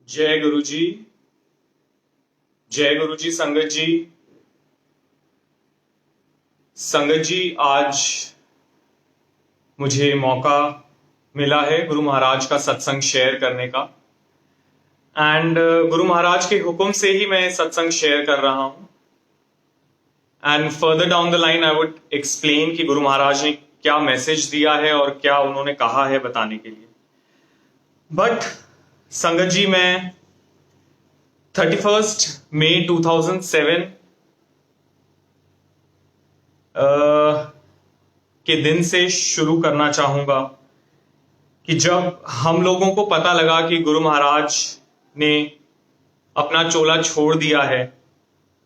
जय गुरु जी। जय गुरु जी। संगत जी, आज मुझे मौका मिला है गुरु महाराज का सत्संग शेयर करने का। एंड गुरु महाराज के हुक्म से ही मैं सत्संग शेयर कर रहा हूं। And further down the line I would explain कि गुरु महाराज ने क्या मैसेज दिया है और क्या उन्होंने कहा है बताने के लिए। बट संगत जी, मैं 31 मई 2007 के दिन से शुरू करना चाहूंगा कि जब हम लोगों को पता लगा कि गुरु महाराज ने अपना चोला छोड़ दिया है,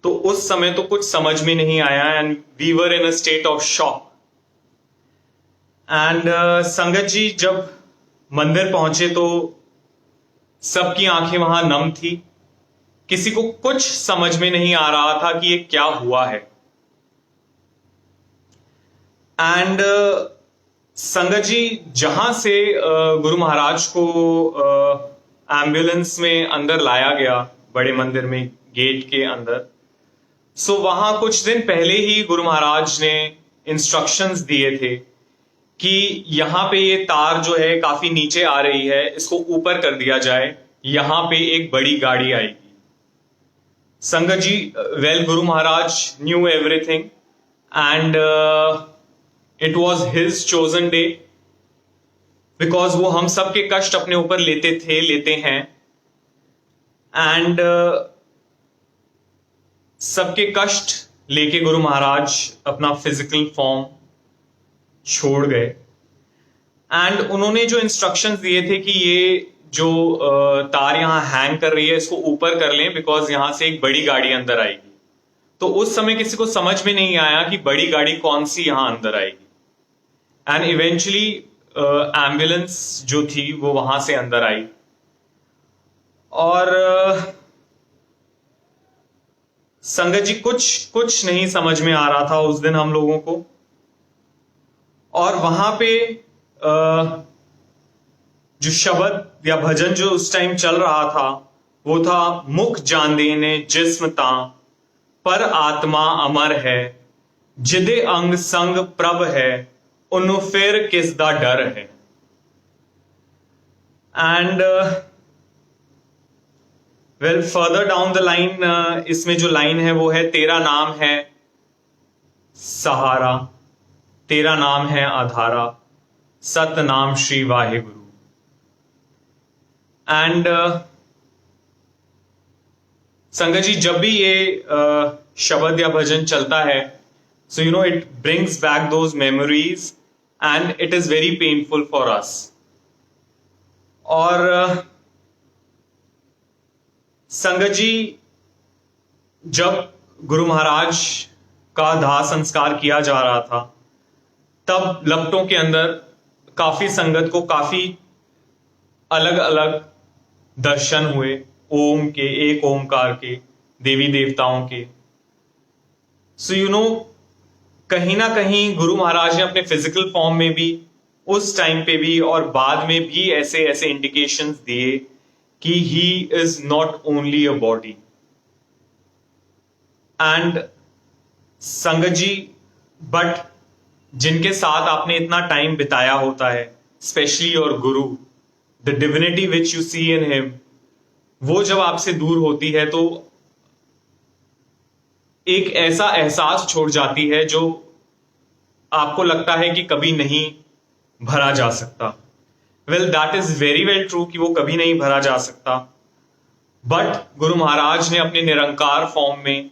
तो उस समय तो कुछ समझ में नहीं आया and we were in a state of shock. And Sangat ji, जब मंदिर पहुंचे तो सबकी आंखें वहां नम थी। किसी को कुछ समझ में नहीं आ रहा था कि ये क्या हुआ है। एंड संगत जी, जहां से गुरु महाराज को एम्बुलेंस में अंदर लाया गया, बड़े मंदिर में गेट के अंदर, सो वहां कुछ दिन पहले ही गुरु महाराज ने इंस्ट्रक्शंस दिए थे कि यहां पे ये तार जो है काफी नीचे आ रही है, इसको ऊपर कर दिया जाए, यहां पे एक बड़ी गाड़ी आएगी। संगत ji, well, Guru Maharaj knew everything and it was his chosen day, because वो हम सबके कष्ट अपने ऊपर लेते हैं। एंड सबके कष्ट लेके गुरु महाराज अपना फिजिकल फॉर्म छोड़ गए। एंड उन्होंने जो इंस्ट्रक्शंस दिए थे कि ये जो तार यहां हैंग कर रही है, इसको ऊपर कर लें, बिकॉज यहां से एक बड़ी गाड़ी अंदर आएगी। तो उस समय किसी को समझ में नहीं आया कि बड़ी गाड़ी कौन सी यहां अंदर आएगी। एंड इवेंचुअली एम्बुलेंस जो थी वो वहां से अंदर आई। और संगत जी, कुछ नहीं समझ में आ रहा था उस दिन हम लोगों को। और वहां पे जो शब्द या भजन जो उस टाइम चल रहा था वो था, मुख जान देने जिस्म ता पर आत्मा अमर है, जिदे अंग संग प्रभ है, उन्नु फिर किस दा डर है। And well, further down the line इसमें जो लाइन है वो है, तेरा नाम है सहारा, तेरा नाम है आधारा, सतनाम श्री वाहे गुरु। एंड संगत जी, जब भी ये शब्द या भजन चलता है, सो you no it brings back those memories and it is very painful for us. और संगत जी, जब गुरु महाराज का दाह संस्कार किया जा रहा था, तब लपटों के अंदर काफी संगत को काफी अलग अलग दर्शन हुए, ओम के, एक ओमकार के, देवी देवताओं के। सो यू नो, कहीं ना कहीं गुरु महाराज ने अपने फिजिकल फॉर्म में भी, उस टाइम पे भी और बाद में भी ऐसे ऐसे इंडिकेशंस दिए कि he is not only a body. And Sangat ji, but जिनके साथ आपने इतना टाइम बिताया होता है, specially your guru, the divinity which you see in him, वो जब आपसे दूर होती है तो एक ऐसा एहसास छोड़ जाती है जो आपको लगता है कि कभी नहीं भरा जा सकता। Well, that is very well true कि वो कभी नहीं भरा जा सकता। बट गुरु महाराज ने अपने निरंकार फॉर्म में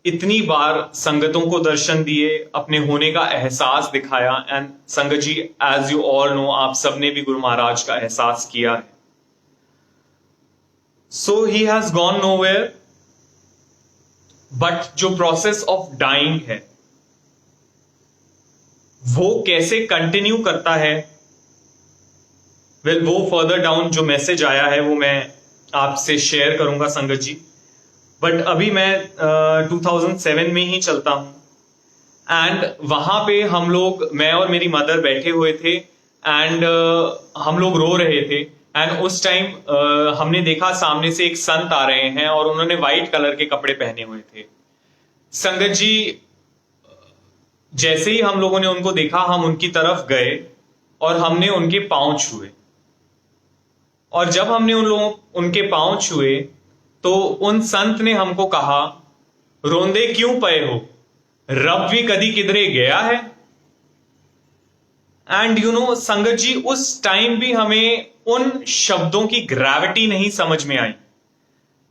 इतनी बार संगतों को दर्शन दिए, अपने होने का एहसास दिखाया। And Sangat ji, as you all know, आप सबने भी गुरु महाराज का एहसास किया है। So he has gone nowhere, but जो प्रोसेस ऑफ डाइंग है वो कैसे कंटिन्यू करता है, वेल, वो फर्दर डाउन जो मैसेज आया है वो मैं आपसे शेयर करूंगा संगत जी। बट अभी मैं 2007 में ही चलता हूं। एंड वहां पे हम लोग, मैं और मेरी मदर बैठे हुए थे एंड हम लोग रो रहे थे एंड उस टाइम हमने देखा सामने से एक संत आ रहे हैं और उन्होंने व्हाइट कलर के कपड़े पहने हुए थे। संगत जी, जैसे ही हम लोगों ने उनको देखा, हम उनकी तरफ गए और हमने उनके पांव छुए। और जब हमने उनके पांव छुए तो उन संत ने हमको कहा, रोंदे क्यों पए हो, रब भी कदी किधरे गया है। एंड संगत जी, उस टाइम भी हमें उन शब्दों की ग्रेविटी नहीं समझ में आई,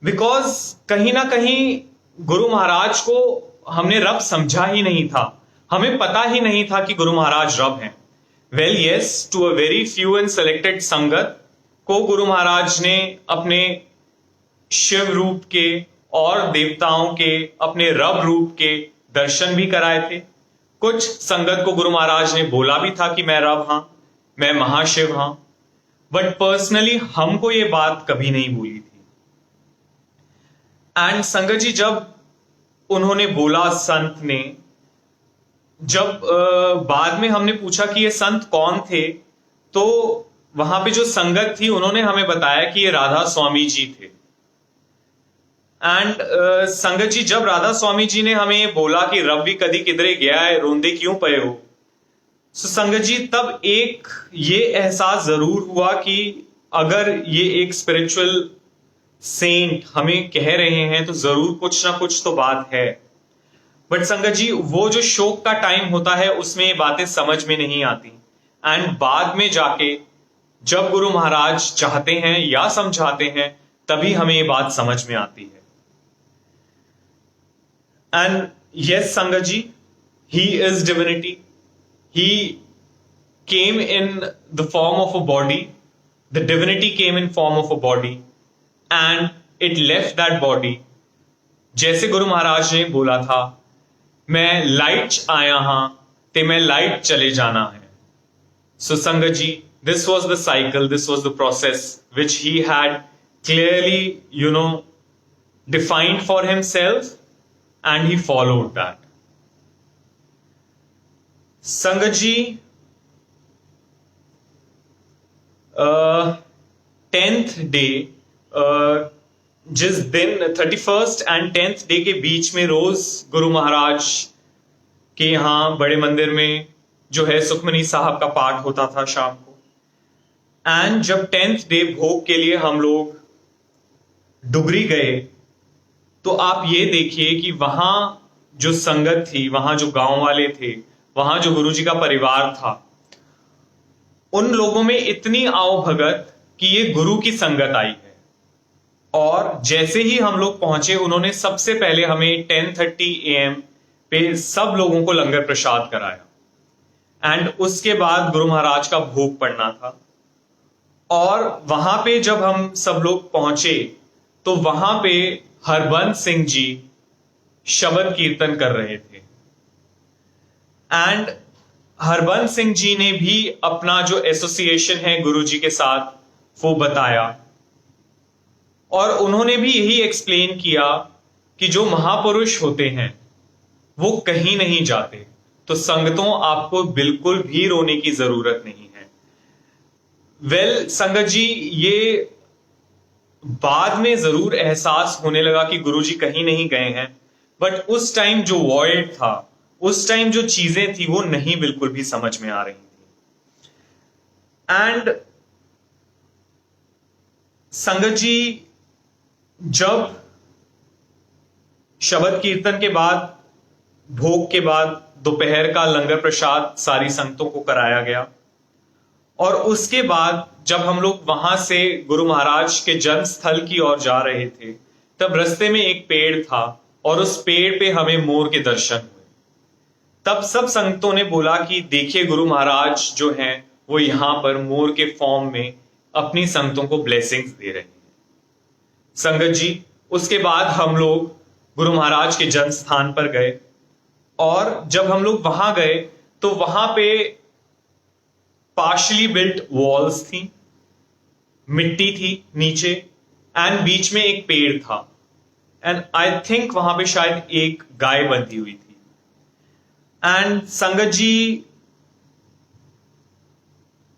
बिकॉज कहीं ना कहीं गुरु महाराज को हमने रब समझा ही नहीं था। हमें पता ही नहीं था कि गुरु महाराज रब हैं। Well yes, to a very few and selected संगत को गुरु महाराज ने अपने शिव रूप के और देवताओं के, अपने रब रूप के दर्शन भी कराए थे। कुछ संगत को गुरु महाराज ने बोला भी था कि मैं रब हां, मैं महाशिव हां, बट पर्सनली हमको ये बात कभी नहीं बोली थी। एंड संगत जी, जब उन्होंने बोला संत ने, जब बाद में हमने पूछा कि ये संत कौन थे, तो वहां पे जो संगत थी उन्होंने हमें बताया कि ये राधा स्वामी जी थे। एंड संगत जी, जब राधा स्वामी जी ने हमें बोला कि रब भी कदी किधरे गया है, रोंदे क्यों पए हो, तो संगत जी तब एक ये एहसास जरूर हुआ कि अगर ये एक स्पिरिचुअल सेंट हमें कह रहे हैं तो जरूर कुछ ना कुछ तो बात है। बट संगत जी, वो जो शोक का टाइम होता है उसमें ये बातें समझ में नहीं आती। एंड बाद में जाके जब गुरु महाराज चाहते हैं या समझाते हैं, तभी हमें ये बात समझ में आती है। And yes Sangat ji, he is divinity. He came in the form of a body. The divinity came in form of a body and it left that body. जैसे गुरु महाराज ने बोला था, मैं लाइट आया हां ते मैं लाइट चले जाना है। So संगत जी, this was the cycle, this was the process which he had clearly, defined for himself and he followed that. संगत जी, 10th डे, जिस दिन 31st एंड 10th डे के बीच में रोज गुरु महाराज के यहां बड़े मंदिर में जो है सुखमनी साहब का पाठ होता था शाम को। एंड जब 10th डे भोग के लिए हम लोग डुगरी गए, तो आप ये देखिए कि वहां जो संगत थी, वहां जो गांव वाले थे, वहां जो गुरुजी का परिवार था, उन लोगों में इतनी आओ भगत कि ये गुरु की संगत आई है। और जैसे ही हम लोग पहुंचे, उन्होंने सबसे पहले हमें 10:30 AM पे सब लोगों को लंगर प्रसाद कराया। एंड उसके बाद गुरु महाराज का भोग पड़ना था। और वहां पे जब हम सब लोग पहुंचे तो वहां पे हरबंस सिंह जी शबद कीर्तन कर रहे थे। एंड हरबंस सिंह जी ने भी अपना जो एसोसिएशन है गुरु जी के साथ वो बताया, और उन्होंने भी यही एक्सप्लेन किया कि जो महापुरुष होते हैं वो कहीं नहीं जाते। तो संगतों, आपको बिल्कुल भी रोने की जरूरत नहीं है। वेल संगत जी, ये बाद में जरूर एहसास होने लगा कि गुरुजी कहीं नहीं गए हैं, बट उस टाइम जो वॉइड था, उस टाइम जो चीजें थी, वो नहीं बिल्कुल भी समझ में आ रही थी। एंड संगत जी, जब शबद कीर्तन के बाद, भोग के बाद दोपहर का लंगर प्रसाद सारी संगतों को कराया गया, और उसके बाद जब हम लोग वहां से गुरु महाराज के जन्म स्थल की ओर जा रहे थे, तब रास्ते में एक पेड़ था और उस पेड़ पे हमें मोर के दर्शन हुए। तब सब संगतों ने बोला कि देखिए, गुरु महाराज जो हैं वो यहां पर मोर के फॉर्म में अपनी संगतों को ब्लेसिंग्स दे रहे हैं। संगत जी, उसके बाद हम लोग गुरु महाराज के जन्म स्थान पर गए, और जब हम लोग वहां गए तो वहां पे पार्शली बिल्ट वॉल्स थी, मिट्टी थी नीचे, एंड बीच में एक पेड़ था। एंड आई थिंक वहां पे शायद एक गाय बंधी हुई थी। एंड संगत जी,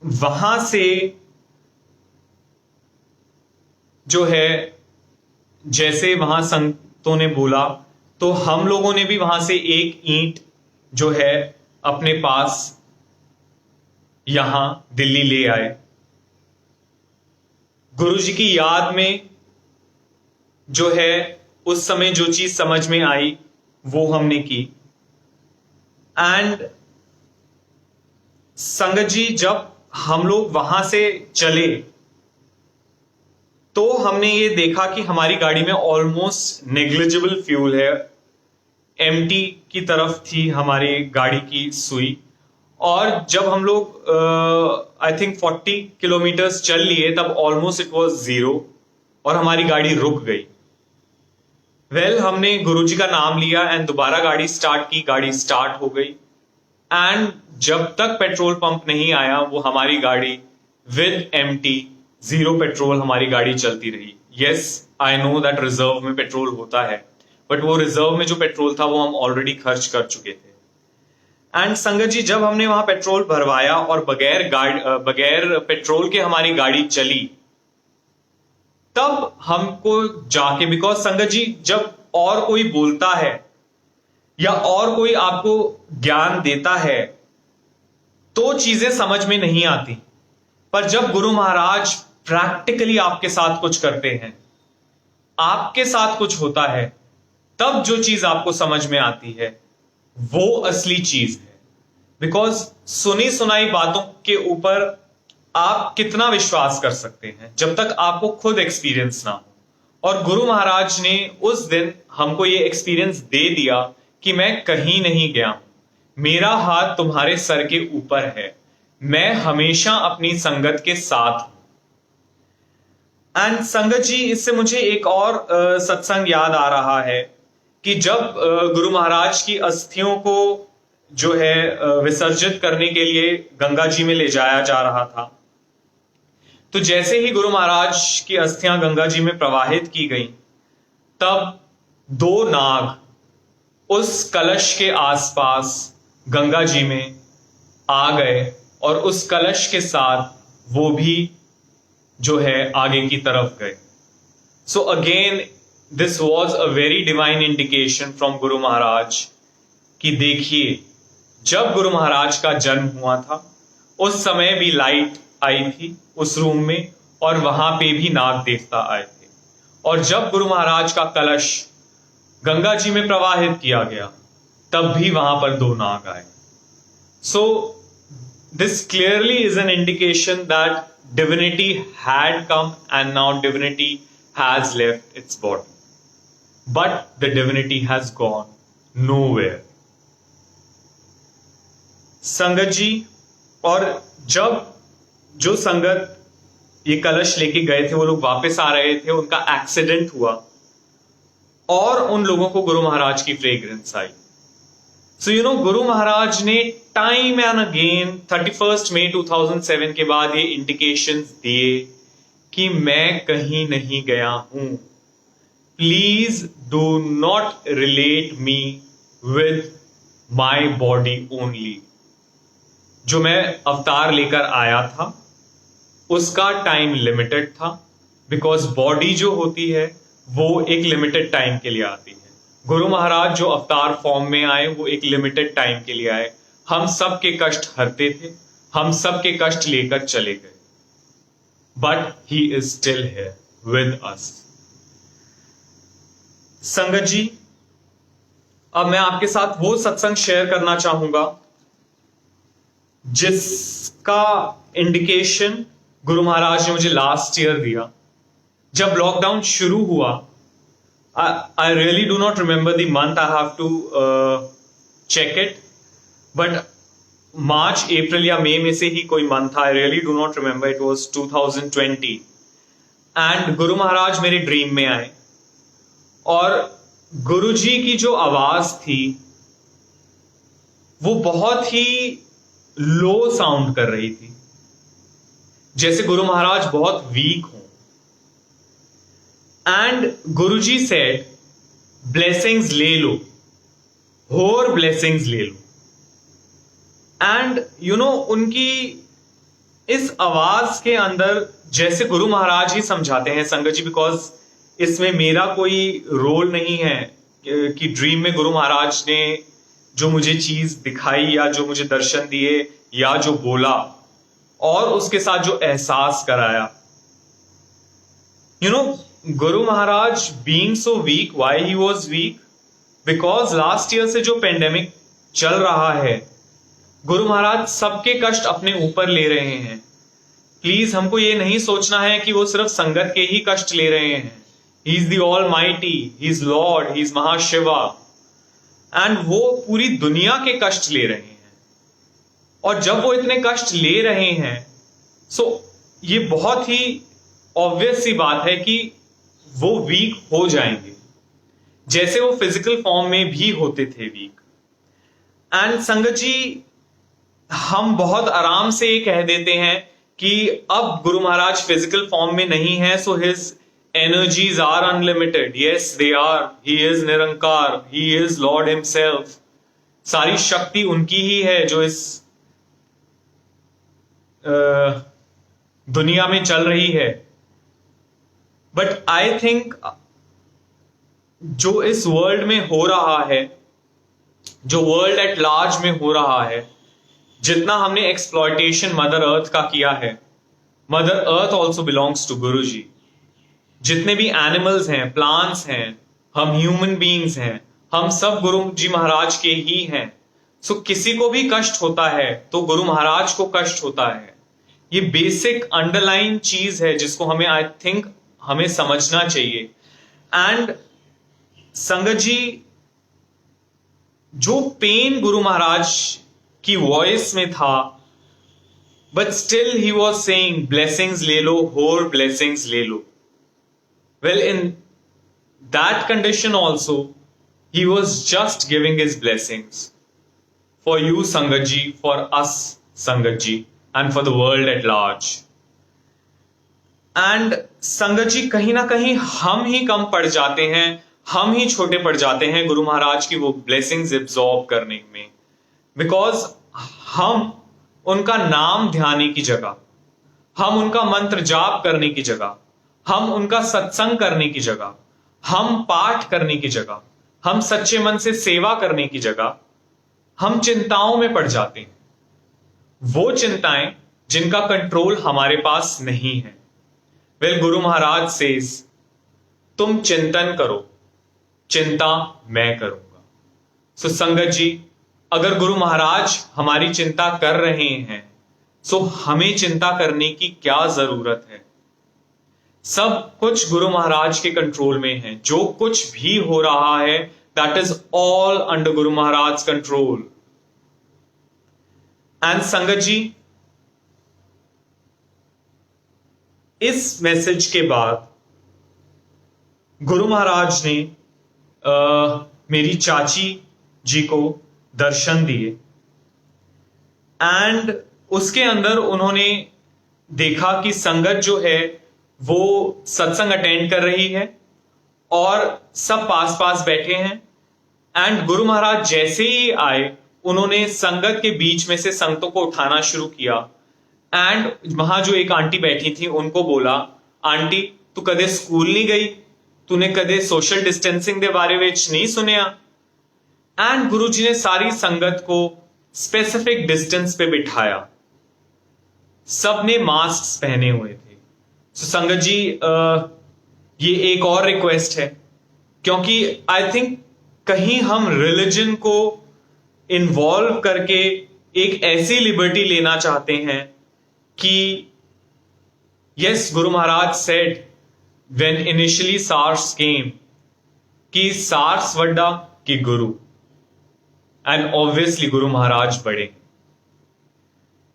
वहां से जो है जैसे वहां संतों ने बोला, तो हम लोगों ने भी वहां से एक ईंट जो है अपने पास यहां दिल्ली ले आए। गुरु जी की याद में जो है उस समय जो चीज समझ में आई वो हमने की। एंड संगत जी, जब हम लोग वहां से चले तो हमने ये देखा कि हमारी गाड़ी में ऑलमोस्ट नेग्लिजिबल फ्यूल है, एम्प्टी की तरफ थी हमारी गाड़ी की सुई। और जब हम लोग आई थिंक 40 किलोमीटर्स चल लिए तब ऑलमोस्ट इट वाज जीरो और हमारी गाड़ी रुक गई। हमने गुरुजी का नाम लिया एंड दोबारा गाड़ी स्टार्ट की, गाड़ी स्टार्ट हो गई। एंड जब तक पेट्रोल पंप नहीं आया वो हमारी गाड़ी विद एम्प्टी, जीरो पेट्रोल हमारी गाड़ी चलती रही। Yes, I know that reserve में पेट्रोल होता है, बट वो रिजर्व में जो पेट्रोल था वो हम ऑलरेडी खर्च कर चुके थे। एंड संगत जी, जब हमने वहां पेट्रोल भरवाया और बगैर पेट्रोल के हमारी गाड़ी चली, तब हमको जाके, बिकॉज संगत जी जब और कोई बोलता है या और कोई आपको ज्ञान देता है तो चीजें समझ में नहीं आती, पर जब गुरु महाराज प्रैक्टिकली आपके साथ कुछ करते हैं, आपके साथ कुछ होता है, तब जो चीज आपको समझ में आती है वो असली चीज है। बिकॉज सुनी सुनाई बातों के ऊपर आप कितना विश्वास कर सकते हैं जब तक आपको खुद एक्सपीरियंस ना हो। और गुरु महाराज ने उस दिन हमको ये एक्सपीरियंस दे दिया कि मैं कहीं नहीं गया हूं, मेरा हाथ तुम्हारे सर के ऊपर है, मैं हमेशा अपनी संगत के साथ हूं। एंड संगत जी, इससे मुझे एक और सत्संग याद आ रहा है कि जब गुरु महाराज की अस्थियों को जो है विसर्जित करने के लिए गंगा जी में ले जाया जा रहा था, तो जैसे ही गुरु महाराज की अस्थियां गंगा जी में प्रवाहित की गई, तब दो नाग उस कलश के आसपास गंगा जी में आ गए और उस कलश के साथ वो भी जो है आगे की तरफ गए। So again this was a very divine indication from Guru Maharaj कि देखिए, जब गुरु महाराज का जन्म हुआ था उस समय भी लाइट आई थी उस रूम में और वहां पे भी नाग देवता आए थे। और जब गुरु महाराज का कलश गंगा जी में प्रवाहित किया गया तब भी वहां पर दो नाग आए। So this clearly is an indication that divinity had come and now divinity has left its body, but the divinity has gone nowhere. संगत जी, और जब जो संगत ये कलश लेके गए थे वो लोग वापस आ रहे थे, उनका एक्सीडेंट हुआ और उन लोगों को गुरु महाराज की fragrance I. So you no, गुरु महाराज ने टाइम एंड अगेन 31 मई 2007 के बाद ये इंडिकेशंस दिए कि मैं कहीं नहीं गया हूं, please do not relate me with my body only. जो मैं अवतार लेकर आया था उसका टाइम लिमिटेड था, बिकॉज बॉडी जो होती है वो एक लिमिटेड टाइम के लिए आती है। गुरु महाराज जो अवतार फॉर्म में आए वो एक लिमिटेड टाइम के लिए आए, हम सब के कष्ट हरते थे, हम सब के कष्ट लेकर चले गए, but he is still here with us. संगत जी, अब मैं आपके साथ वो सत्संग शेयर करना चाहूंगा जिसका इंडिकेशन गुरु महाराज ने मुझे लास्ट ईयर दिया। जब लॉकडाउन शुरू हुआ, I really do not remember the month, I have to check it, but मार्च अप्रैल या मई में से ही कोई मंथ था, I really do not remember, it was 2020। And Guru Maharaj मेरे ड्रीम में आए और गुरु जी की जो आवाज थी वो बहुत ही लो साउंड कर रही थी, जैसे गुरु महाराज बहुत वीक हो। एंड गुरुजी सेड, ब्लेसिंग्स ले लो, और ब्लेसिंग्स ले लो। एंड यू नो, उनकी इस आवाज के अंदर जैसे गुरु महाराज ही समझाते हैं संगत जी, बिकॉज इसमें मेरा कोई रोल नहीं है कि ड्रीम में गुरु महाराज ने जो मुझे चीज दिखाई या जो मुझे दर्शन दिए या जो बोला और उसके साथ जो एहसास कराया. Guru Maharaj being so weak, why he was weak? Because last year से जो पेंडेमिक चल रहा है, गुरु महाराज सबके कष्ट अपने ऊपर ले रहे हैं. प्लीज हमको ये नहीं सोचना है कि वो सिर्फ संगत के ही कष्ट ले रहे हैं. He is the almighty, he is lord, he is Mahashiva, and वो पूरी दुनिया के कष्ट ले रहे हैं. और जब वो इतने कष्ट ले रहे हैं, सो ये बहुत ही ऑब्वियस सी बात है कि वो वीक हो जाएंगे, जैसे वो फिजिकल फॉर्म में भी होते थे वीक. एंड संगत जी, हम बहुत आराम से ये कह देते हैं कि अब गुरु महाराज फिजिकल फॉर्म में नहीं है, so his energies are unlimited. Yes they are. He is Nirankar, he is lord himself. सारी शक्ति उनकी ही है जो इस दुनिया में चल रही है. बट आई थिंक जो इस वर्ल्ड में हो रहा है, जो वर्ल्ड एट लार्ज में हो रहा है, जितना हमने एक्सप्लॉयटेशन मदर अर्थ का किया है, mother earth also belongs to Guru ji. जितने भी एनिमल्स हैं, प्लांट्स हैं, हम ह्यूमन बीइंग्स हैं, हम सब गुरु जी महाराज के ही हैं. सो किसी को भी कष्ट होता है तो गुरु महाराज को कष्ट होता है. ये बेसिक अंडरलाइन चीज है जिसको हमें, आई थिंक, हमें समझना चाहिए. एंड संगत जी, जो पेन गुरु महाराज की वॉइस में था, but still he was saying blessings ले लो, होर ब्लेसिंग्स ले लो. Well, in that condition also he was just giving his blessings for you संगत जी, for us संगत जी, and for the world at large. And संगत जी, कहीं ना कहीं हम ही कम पड़ जाते हैं, हम ही छोटे पड़ जाते हैं गुरु महाराज की वो ब्लेसिंग्स एब्जॉर्ब करने में. बिकॉज हम उनका नाम ध्याने की जगह, हम उनका मंत्र जाप करने की जगह, हम उनका सत्संग करने की जगह, हम पाठ करने की जगह, हम सच्चे मन से सेवा करने की जगह हम चिंताओं में पड़ जाते हैं. वो चिंताएं जिनका कंट्रोल हमारे पास नहीं है. वेल, गुरु महाराज सेज, तुम चिंतन करो, चिंता मैं करूंगा. सो संगत जी, अगर गुरु महाराज हमारी चिंता कर रहे हैं, सो हमें चिंता करने की क्या जरूरत है? सब कुछ गुरु महाराज के कंट्रोल में है. जो कुछ भी हो रहा है, that is all under Guru Maharaj control. And Sangat जी, इस मैसेज के बाद गुरु महाराज ने मेरी चाची जी को दर्शन दिए. एंड उसके अंदर उन्होंने देखा कि संगत जो है वो सत्संग अटेंड कर रही है और सब पास पास बैठे हैं. एंड गुरु महाराज जैसे ही आए, उन्होंने संगत के बीच में से संगतों को उठाना शुरू किया. एंड वहां जो एक आंटी बैठी थी उनको बोला, आंटी तू कदे स्कूल नहीं गई, तूने कदे सोशल डिस्टेंसिंग के बारे में नहीं सुनिया? एंड गुरु जी ने सारी संगत को स्पेसिफिक डिस्टेंस पे बिठाया. सबने मास्क पहने हुए थे. So, संगत जी, ये एक और रिक्वेस्ट है, क्योंकि आई थिंक कहीं हम रिलीजन को इन्वॉल्व करके एक ऐसी लिबर्टी लेना चाहते हैं कि yes, Guru Maharaj said when initially SARS केम कि सार्स वड्डा कि गुरु, एंड ऑब्वियसली गुरु महाराज बड़े.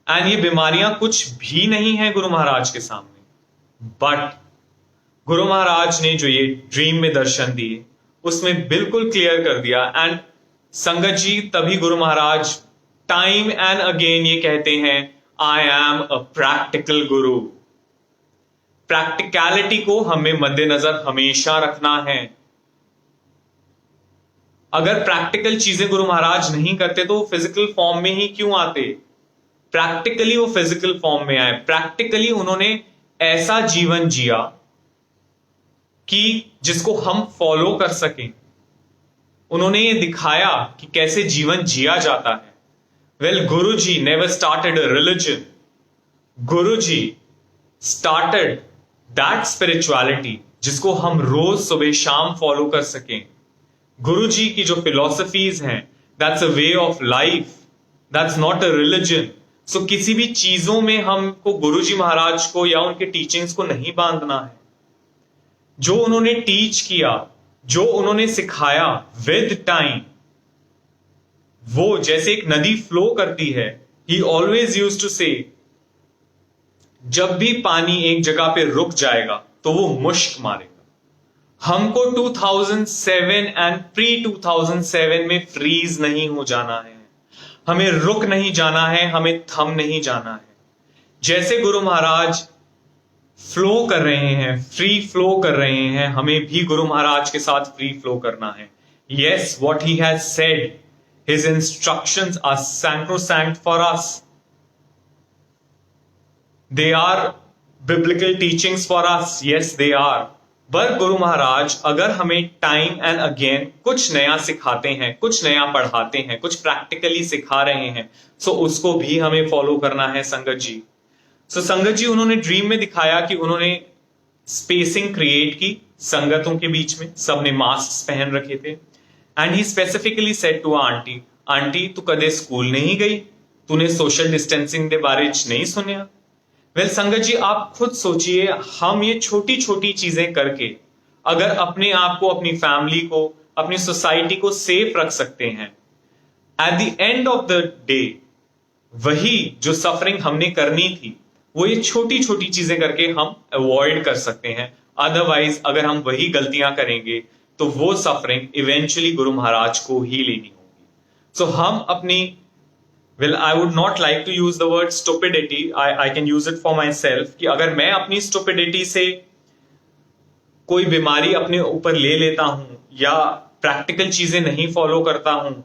एंड ये बीमारियां कुछ भी नहीं है गुरु महाराज के सामने. बट गुरु महाराज ने जो ये ड्रीम में दर्शन दिए, उसमें बिल्कुल क्लियर कर दिया. एंड संगत जी, तभी Guru Maharaj time and again ये कहते हैं, I am a practical Guru. Practicality को हमें मद्देनजर हमेशा रखना है. अगर प्रैक्टिकल चीजें गुरु महाराज नहीं करते तो फिजिकल फॉर्म में ही क्यों आते? प्रैक्टिकली वो फिजिकल फॉर्म में आए, प्रैक्टिकली उन्होंने ऐसा जीवन जिया कि जिसको हम फॉलो कर सकें। उन्होंने ये दिखाया कि कैसे जीवन जिया जाता है। Well, Guruji never started a religion, Guruji started that spirituality जिसको हम रोज सुबह शाम फॉलो कर सकें। गुरुजी की जो फिलॉसफीज हैं, that's a way of life, that's not a religion. So किसी भी चीजों में हमको गुरुजी महाराज को या उनके टीचिंग्स को नहीं बांधना है। जो उन्होंने टीच किया, जो उन्होंने सिखाया विद टाइम, वो जैसे एक नदी फ्लो करती है। ही ऑलवेज यूज्ड टू से, जब भी पानी एक जगह पे रुक जाएगा तो वो मुश्क मारेगा। हमको 2007 एंड प्री 2007 में फ्रीज नहीं हो जाना है, हमें रुक नहीं जाना है, हमें थम नहीं जाना है। जैसे गुरु महाराज फ्लो कर रहे हैं, फ्री फ्लो कर रहे हैं, हमें भी गुरु महाराज के साथ फ्री फ्लो करना है। Yes, what he has said, his instructions are sacrosanct for us, they are biblical teachings for us, yes they are. पर गुरु महाराज अगर हमें टाइम एंड अगेन कुछ नया सिखाते हैं, कुछ नया पढ़ाते हैं, कुछ प्रैक्टिकली सिखा रहे हैं, सो उसको भी हमें फॉलो करना है संगत जी। सो संगत जी, उन्होंने ड्रीम में दिखाया कि उन्होंने स्पेसिंग क्रिएट की संगतों के बीच में, सबने मास्क पहन रखे थे। And he specifically said to aunty, aunty तू कदे स्कूल नहीं गई, तूने सोशल डिस्टेंसिंग के बारे च नहीं सुनिया। वेल संगत जी, आप खुद सोचिए, हम ये छोटी छोटी चीजें करके अगर अपने आप को, अपनी फैमिली को, अपनी सोसाइटी को सेफ रख सकते हैं, at the end of the day वही जो सफरिंग हमने करनी थी वो ये छोटी छोटी चीजें करके हम अवॉइड कर सकते हैं। अदरवाइज अगर हम वही गलतियां करेंगे तो वो सफरिंग इवेंचुअली गुरु महाराज को ही लेनी होगी। सो हम अपनी, well, I would not like to use the word stupidity. I can use it for myself कि अगर मैं अपनी stupidity से कोई बीमारी अपने ऊपर ले लेता हूं या प्रैक्टिकल चीजें नहीं फॉलो करता हूं,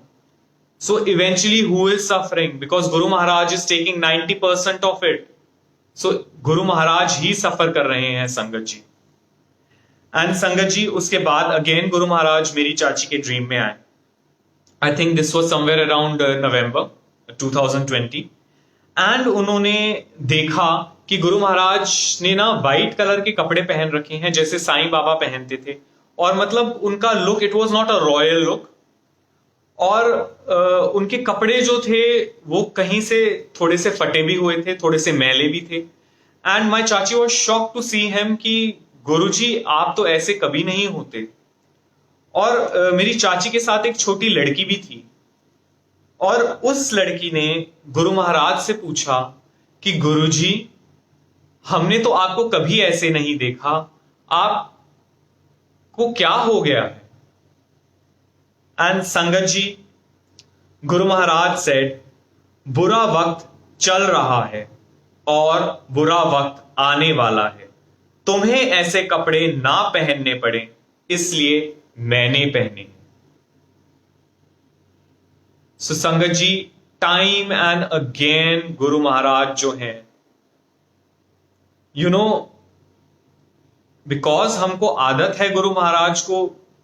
so eventually who is suffering? Because Guru Maharaj is taking 90% of it. So Guru Maharaj ही सफर कर रहे हैं संगत जी। एंड संगत जी, उसके बाद अगेन गुरु महाराज मेरी चाची के ड्रीम में आए। I think this was somewhere around November 2020। And उन्होंने देखा कि गुरु महाराज ने ना व्हाइट कलर के कपड़े पहन रखे हैं जैसे साईं बाबा पहनते थे, और मतलब उनका look, it was not a royal look, और उनके कपड़े जो थे वो कहीं से थोड़े से फटे भी हुए थे, थोड़े से मैले भी थे। And my chachi was shock to see him कि गुरुजी आप तो ऐसे कभी नहीं होते। और मेरी चाची के साथ एक छोटी लड़की भी थी, और उस लड़की ने गुरु महाराज से पूछा कि गुरुजी हमने तो आपको कभी ऐसे नहीं देखा, आपको क्या हो गया है? And Sangat ji, Guru Maharaj said, बुरा वक्त चल रहा है और बुरा वक्त आने वाला है, तुम्हें ऐसे कपड़े ना पहनने पड़े इसलिए मैंने पहने। सो संगत जी, time and again Guru Maharaj जो हैं, यू नो, बिकॉज हमको आदत है गुरु महाराज को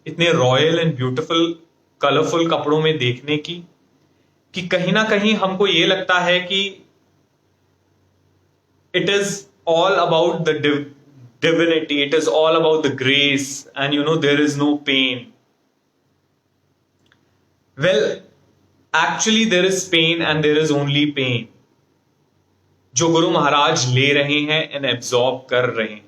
इतने रॉयल एंड ब्यूटीफुल कलरफुल कपड़ों में देखने की, कि कहीं ना कहीं हमको ये लगता है कि it is all about the divinity, it is all about the grace, and you know there is no pain. Well, actually there is pain and there is only pain जो गुरु महाराज ले रहे हैं एंड एब्जॉर्ब कर रहे हैं।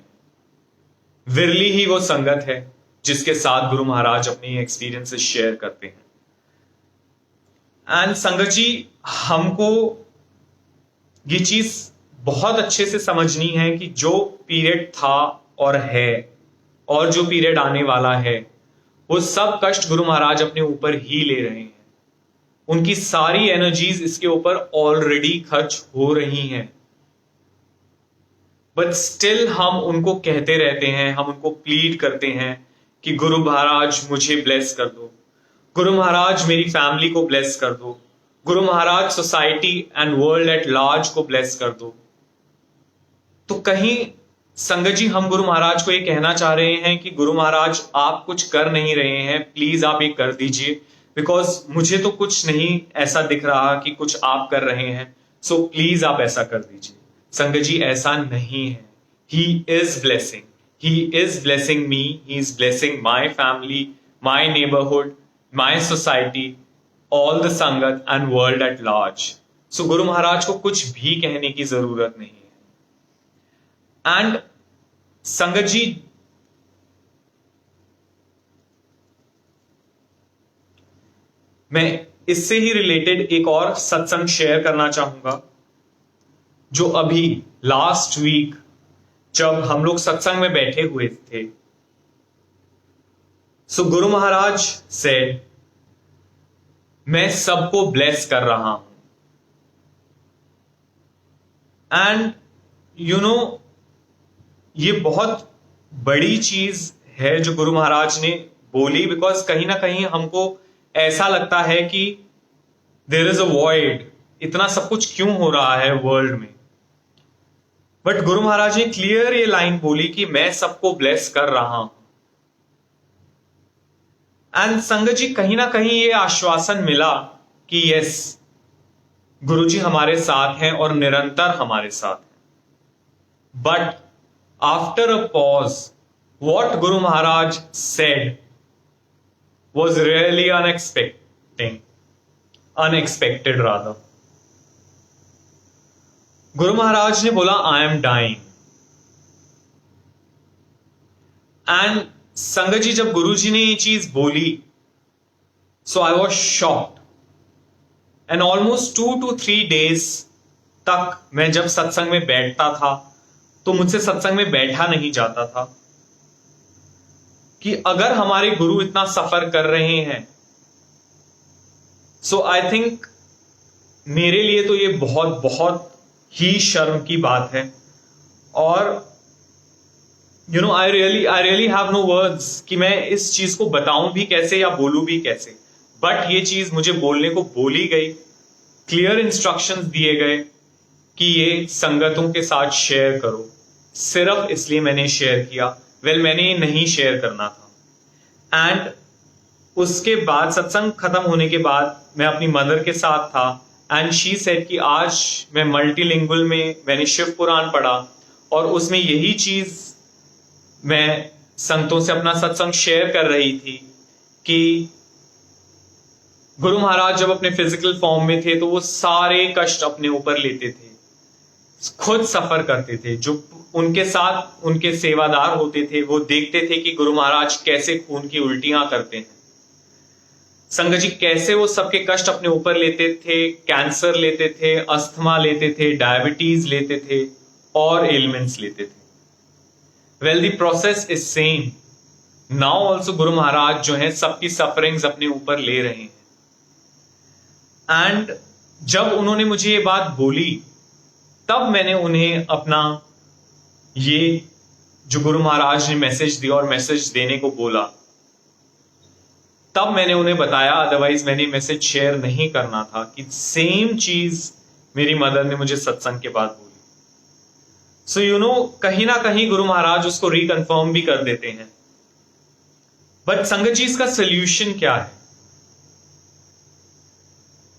विरली ही वो संगत है जिसके साथ गुरु महाराज अपनी एक्सपीरियंसेस शेयर करते हैं। एंड संगत जी, हमको ये चीज बहुत अच्छे से समझनी है कि जो पीरियड था और है और जो पीरियड आने वाला है, वो सब कष्ट गुरु महाराज अपने ऊपर ही ले रहे हैं। उनकी सारी एनर्जीज इसके ऊपर ऑलरेडी खर्च हो रही हैं, बट स्टिल हम उनको कहते रहते हैं, हम उनको प्लीड करते हैं कि गुरु महाराज मुझे ब्लेस कर दो, गुरु महाराज मेरी फैमिली को ब्लेस कर दो, Guru Maharaj society and world at large को ब्लेस कर दो। तो कहीं संगत जी हम गुरु महाराज को ये कहना चाह रहे हैं कि गुरु महाराज आप कुछ कर नहीं रहे हैं, प्लीज आप ये कर दीजिए, बिकॉज मुझे तो कुछ नहीं ऐसा दिख रहा कि कुछ आप कर रहे हैं, सो प्लीज आप ऐसा कर दीजिए। संगत जी ऐसा नहीं है। He is blessing, he is blessing me, he is blessing my family, my neighbourhood, my society, all the संगत एंड वर्ल्ड एट लार्ज। सो गुरु महाराज को कुछ भी कहने की जरूरत नहीं है। एंड संगत जी मैं इससे ही रिलेटेड एक और सत्संग शेयर करना चाहूंगा, जो अभी लास्ट वीक जब हम लोग सत्संग में बैठे हुए थे। सो गुरु महाराज से मैं सबको ब्लेस कर रहा हूं। एंड यू नो ये बहुत बड़ी चीज है जो गुरु महाराज ने बोली, बिकॉज कहीं ना कहीं हमको ऐसा लगता है कि देयर इज अ वॉइड, इतना सब कुछ क्यों हो रहा है वर्ल्ड में। बट गुरु महाराज ने क्लियर ये लाइन बोली कि मैं सबको ब्लेस कर रहा हूं। एंड संगत जी कहीं ना कहीं ये आश्वासन मिला कि यस, गुरु जी हमारे साथ हैं और निरंतर हमारे साथ हैं। But after a pause, what Guru Maharaj said was really unexpected rather. गुरु महाराज ने बोला I am dying. And Sangat ji जब गुरु जी ने ये चीज बोली, so I was shocked. And almost 2 to 3 days तक मैं जब सत्संग में बैठता था तो मुझसे सत्संग में बैठा नहीं जाता था कि अगर हमारे गुरु इतना सफर कर रहे हैं, सो आई थिंक मेरे लिए तो ये बहुत बहुत ही शर्म की बात है। और you know I really have no words कि मैं इस चीज को बताऊं भी कैसे या बोलूं भी कैसे। बट ये चीज मुझे बोलने को बोली गई, क्लियर इंस्ट्रक्शंस दिए गए कि ये संगतों के साथ शेयर करो। सिर्फ इसलिए मैंने शेयर किया। मैंने ये नहीं शेयर करना था। एंड उसके बाद सत्संग खत्म होने के बाद मैं अपनी मदर के साथ था एंड शी सेड कि आज मैं मल्टीलिंगुअल में मैंने शिव पुराण पढ़ा और उसमें यही चीज मैं संतों से अपना सत्संग शेयर कर रही थी कि गुरु महाराज जब अपने फिजिकल फॉर्म में थे तो वो सारे कष्ट अपने ऊपर लेते थे, खुद सफर करते थे। जो उनके साथ उनके सेवादार होते थे वो देखते थे कि गुरु महाराज कैसे खून की उल्टियां करते हैं, संगत जी कैसे वो सबके कष्ट अपने ऊपर लेते थे, कैंसर लेते थे, अस्थमा लेते थे, डायबिटीज लेते थे और एलिमेंट्स लेते थे। Well the process is same now also. Guru Maharaj जो है सबकी सफरिंग्स अपने ऊपर ले रहे हैं। एंड जब उन्होंने मुझे ये बात बोली तब मैंने उन्हें अपना ये जो गुरु महाराज ने मैसेज दिया और मैसेज देने को बोला, तब मैंने उन्हें बताया। अदरवाइज मैंने मैसेज शेयर नहीं करना था कि सेम चीज मेरी मदर ने मुझे सत्संग के बाद बोली। सो यू नो कहीं ना कहीं गुरु महाराज उसको रिकन्फर्म भी कर देते हैं। बट संगत जी इसका सोल्यूशन क्या है?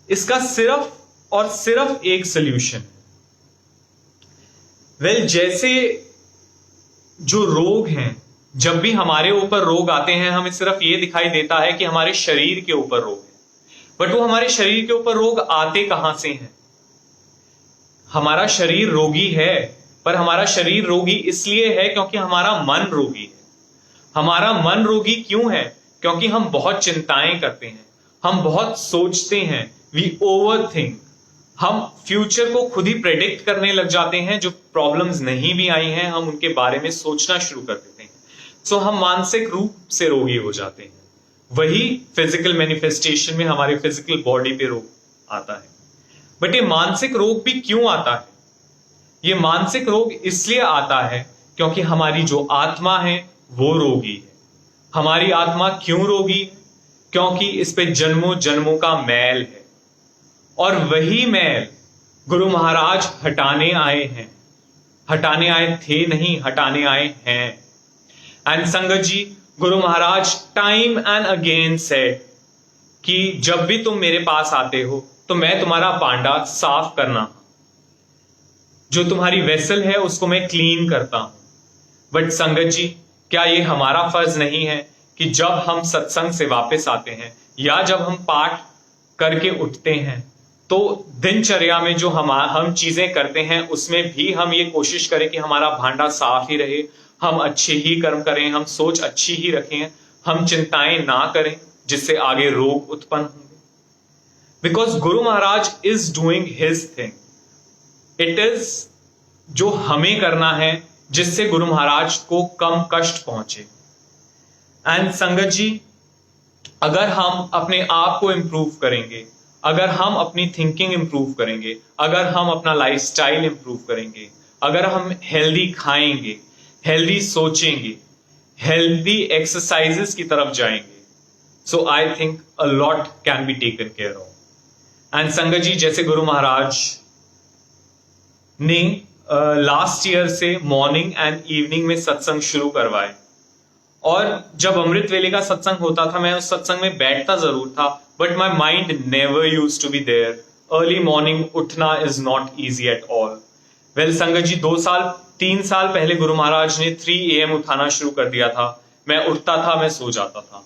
इसका सिर्फ और सिर्फ एक सोल्यूशन। जैसे जो रोग हैं, जब भी हमारे ऊपर रोग आते हैं हमें सिर्फ ये दिखाई देता है कि हमारे शरीर के ऊपर रोग है। बट वो हमारे शरीर के ऊपर रोग आते कहां से हैं? हमारा शरीर रोगी है, पर हमारा शरीर रोगी इसलिए है क्योंकि हमारा मन रोगी है। हमारा मन रोगी क्यों है? क्योंकि हम बहुत चिंताएं करते हैं, हम बहुत सोचते हैं, वी ओवरथिंक। हम फ्यूचर को खुद ही प्रेडिक्ट करने लग जाते हैं। जो प्रॉब्लम्स नहीं भी आई हैं हम उनके बारे में सोचना शुरू कर देते हैं। सो हम मानसिक रूप से रोगी हो जाते हैं। वही फिजिकल मैनिफेस्टेशन में हमारे फिजिकल बॉडी पे रोग आता है। बट ये मानसिक रोग भी क्यों आता है? ये मानसिक रोग इसलिए आता है क्योंकि हमारी जो आत्मा है वो रोगी है। हमारी आत्मा क्यों रोगी है? क्योंकि इस पे जन्मों जन्मों का मैल है। और वही मैल गुरु महाराज हटाने आए हैं। हटाने आए थे नहीं, हटाने आए हैं। And Sangat ji, Guru Maharaj time and again said कि जब भी तुम मेरे पास आते हो तो मैं तुम्हारा पांडा साफ करना, जो तुम्हारी वेसल है उसको मैं क्लीन करता हूं। बट संगत जी, क्या ये हमारा फर्ज नहीं है कि जब हम सत्संग से वापस आते हैं या जब हम पाठ करके उठते हैं तो दिनचर्या में जो हम चीजें करते हैं उसमें भी हम ये कोशिश करें कि हमारा भांडा साफ ही रहे, हम अच्छे ही कर्म करें, हम सोच अच्छी ही रखें, हम चिंताएं ना करें जिससे आगे रोग उत्पन्न होंगे। Because Guru Maharaj is doing his thing. It is जो हमें करना है जिससे गुरु महाराज को कम कष्ट पहुंचे। एंड संगत जी, अगर हम अपने आप को इंप्रूव करेंगे, अगर हम अपनी थिंकिंग इंप्रूव करेंगे, अगर हम अपना लाइफस्टाइल इंप्रूव करेंगे, अगर हम हेल्दी खाएंगे, हेल्दी सोचेंगे, हेल्दी एक्सरसाइजेस की तरफ जाएंगे, so I think a lot can be taken care of. And Sangat ji, जैसे गुरु महाराज ने लास्ट ईयर से मॉर्निंग एंड इवनिंग में सत्संग शुरू करवाए, और जब अमृत वेले का सत्संग होता था मैं उस सत्संग में बैठता जरूर था, but my mind never use to be there. Early morning उठना is not easy at all. Well Sangat ji, 2-3 साल पहले गुरु महाराज ने 3 AM उठाना शुरू कर दिया था। मैं उठता था, मैं सो जाता था,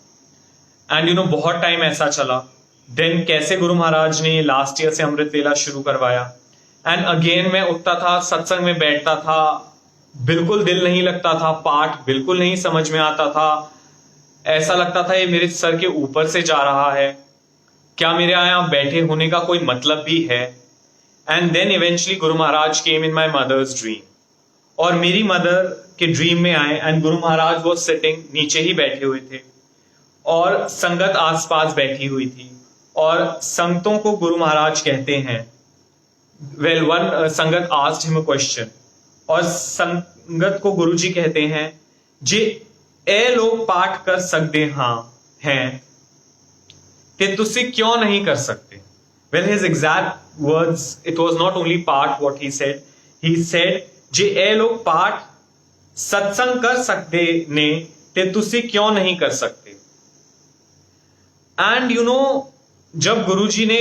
एंड बहुत टाइम ऐसा चला। देन कैसे गुरु महाराज ने लास्ट ईयर से अमृत वेला शुरू करवाया, एंड अगेन मैं उठता था, सत्संग में बैठता था, बिल्कुल दिल नहीं लगता था, पाठ बिल्कुल नहीं समझ में आता था, ऐसा लगता था ये मेरे सर के ऊपर से जा रहा है, क्या मेरे यहाँ बैठे होने का कोई मतलब भी है। And then eventually Guru Maharaj came in my mother's dream, और मेरी मदर के ड्रीम में आए, एंड गुरु महाराज वो सिटिंग नीचे ही बैठे हुए थे और संगत आसपास बैठी हुई थी, और संगतों को गुरु महाराज कहते हैं, वेल वन संगत आस्क्ड हिम अ क्वेश्चन, और संगत को गुरुजी कहते हैं, जे ए लोग पाठ कर सकते हैं ते तुसी क्यों नहीं कर सकते। Well his exact words, it was not only पाठ व्हाट ही सेड जे ए लोग पाठ सत्संग कर सकते ने ते तुसी क्यों नहीं कर सकते। एंड जब गुरुजी ने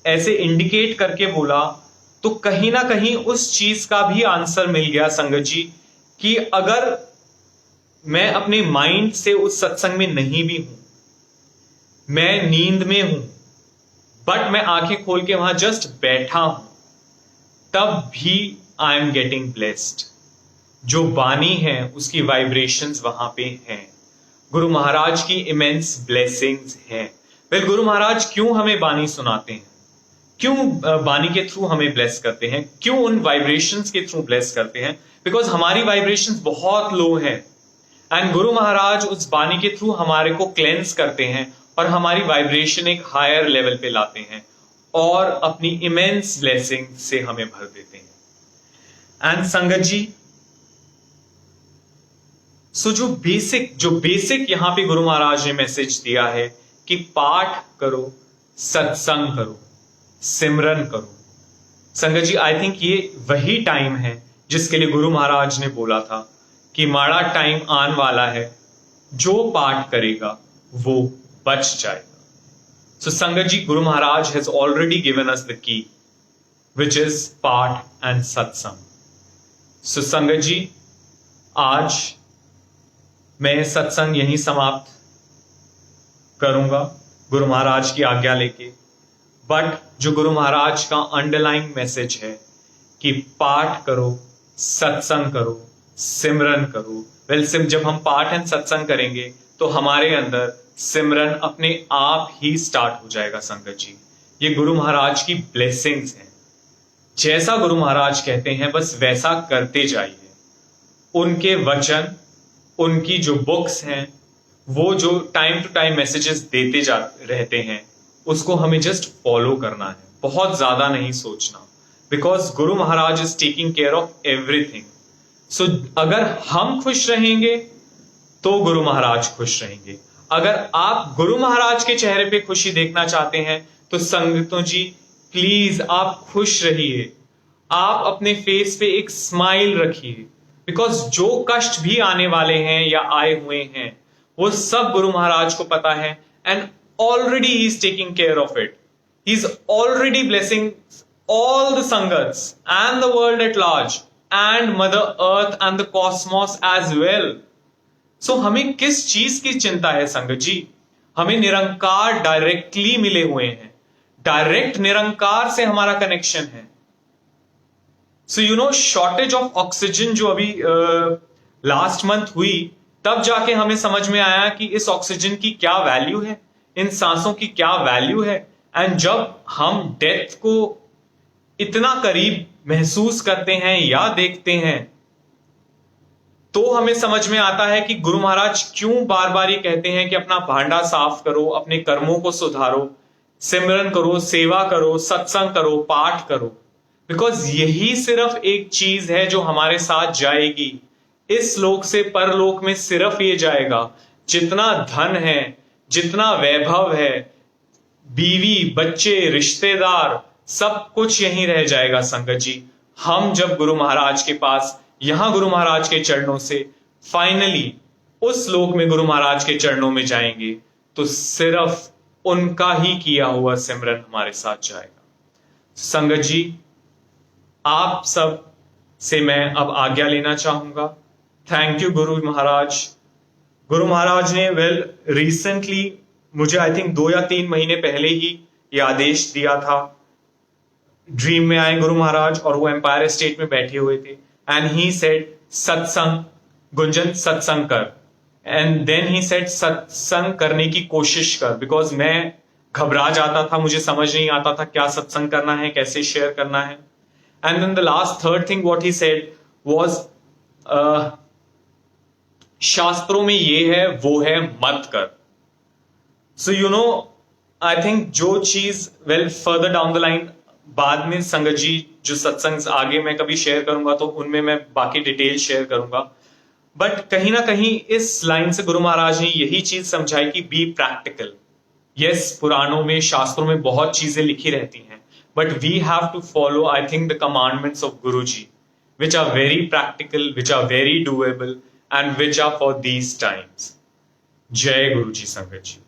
ऐसे इंडिकेट करके बोला तो कहीं ना कहीं उस चीज का भी आंसर मिल गया संगत जी, कि अगर मैं अपने माइंड से उस सत्संग में नहीं भी हूं, मैं नींद में हूं, बट मैं आंखें खोल के वहां जस्ट बैठा हूं, तब भी आई एम गेटिंग ब्लेस्ड। जो बानी है उसकी वाइब्रेशंस वहां पे हैं, गुरु महाराज की इमेंस ब्लेसिंग्स हैं। फिर गुरु महाराज क्यों हमें बानी सुनाते हैं, क्यों बानी के थ्रू हमें ब्लेस करते हैं, क्यों उन वाइब्रेशंस के थ्रू ब्लेस करते हैं, बिकॉज हमारी वाइब्रेशंस बहुत लो है, एंड गुरु महाराज उस बानी के थ्रू हमारे को क्लेंस करते हैं और हमारी वाइब्रेशन एक हायर लेवल पे लाते हैं और अपनी इमेंस ब्लेसिंग से हमें भर देते हैं। एंड संगत जी, सो जो बेसिक यहां पे गुरु महाराज ने मैसेज दिया है कि पाठ करो, सत्संग करो, सिमरन करो। संगत जी, आई थिंक ये वही टाइम है जिसके लिए गुरु महाराज ने बोला था कि माड़ा टाइम आने वाला है, जो पाठ करेगा वो बच जाएगा। सो Sangat ji, Guru Maharaj has already given us the key, which is पाठ एंड सत्संग। सो संगत जी, आज मैं सत्संग यहीं समाप्त करूंगा गुरु महाराज की आज्ञा लेके, बट जो गुरु महाराज का अंडरलाइंग मैसेज है कि पाठ करो, सत्संग करो, सिमरन करो। वेल जब हम पाठ एंड सत्संग करेंगे तो हमारे अंदर सिमरन अपने आप ही स्टार्ट हो जाएगा। संगत जी, ये गुरु महाराज की ब्लेसिंग्स हैं। जैसा गुरु महाराज कहते हैं बस वैसा करते जाइए। उनके वचन, उनकी जो बुक्स हैं, वो जो टाइम टू टाइम मैसेजेस देते जा रहते हैं, उसको हमें जस्ट फॉलो करना है, बहुत ज्यादा नहीं सोचना, because Guru Maharaj is taking care of everything. So अगर हम खुश रहेंगे तो गुरु महाराज खुश रहेंगे। अगर आप गुरु महाराज के चेहरे पे खुशी देखना चाहते हैं तो संगतों जी प्लीज आप खुश रहिए, आप अपने फेस पे एक स्माइल रखिए, बिकॉज जो कष्ट भी आने वाले हैं या आए हुए हैं वो सब गुरु महाराज को पता है, and already he is taking care of it. He is already blessing all the sangats and the world at large and mother earth and the cosmos as well. So हमें किस चीज की चिंता है संगत जी? हमें निरंकार डायरेक्टली मिले हुए हैं, डायरेक्ट निरंकार से हमारा कनेक्शन है. सो you no shortage of oxygen जो अभी लास्ट मंथ हुई, तब जाके हमें समझ में आया कि इस ऑक्सीजन की क्या वैल्यू है, इन सांसों की क्या वैल्यू है. एंड जब हम डेथ को इतना करीब महसूस करते हैं या देखते हैं, तो हमें समझ में आता है कि गुरु महाराज क्यों बार बार ये कहते हैं कि अपना भांडा साफ करो, अपने कर्मों को सुधारो, सिमरन करो, सेवा करो, सत्संग करो, पाठ करो. बिकॉज यही सिर्फ एक चीज है जो हमारे साथ जाएगी. इस लोक से परलोक में सिर्फ ये जाएगा. जितना धन है, जितना वैभव है, बीवी, बच्चे, रिश्तेदार, सब कुछ यहीं रह जाएगा संगत जी. हम जब गुरु महाराज के पास, यहां गुरु महाराज के चरणों से फाइनली उस लोक में गुरु महाराज के चरणों में जाएंगे, तो सिर्फ उनका ही किया हुआ सिमरन हमारे साथ जाएगा. संगत जी, आप सब से मैं अब आज्ञा लेना चाहूंगा. Thank you Guru Maharaj. गुरु महाराज ने रिसेंटली मुझे आई थिंक 2 या 3 महीने पहले ही ये आदेश दिया था. ड्रीम में आए गुरु महाराज और वो एम्पायर स्टेट में बैठे हुए थे, एंड ही सेड सत्संग, गुंजन सत्संग कर. एंड देन ही सेड सत्संग करने की कोशिश कर, बिकॉज मैं घबरा जाता था, मुझे समझ नहीं आता था क्या सत्संग करना है, कैसे शेयर करना है. And then the last third thing what he said was, शास्त्रों में ये है वो है, मत कर. So you know I think जो चीज फर्दर डाउन द लाइन बाद में संगत जी जो सत्संग आगे मैं कभी शेयर करूंगा तो उनमें मैं बाकी डिटेल शेयर करूंगा. बट कहीं ना कहीं इस लाइन से गुरु महाराज ने यही चीज समझाई कि बी प्रैक्टिकल. यस, पुराणों में, शास्त्रों में बहुत चीजें लिखी रहती हैं, but we have to follow I think the commandments of Guru ji, which are very practical, which are very doable and which are for these times. जय गुरु जी संगत जी.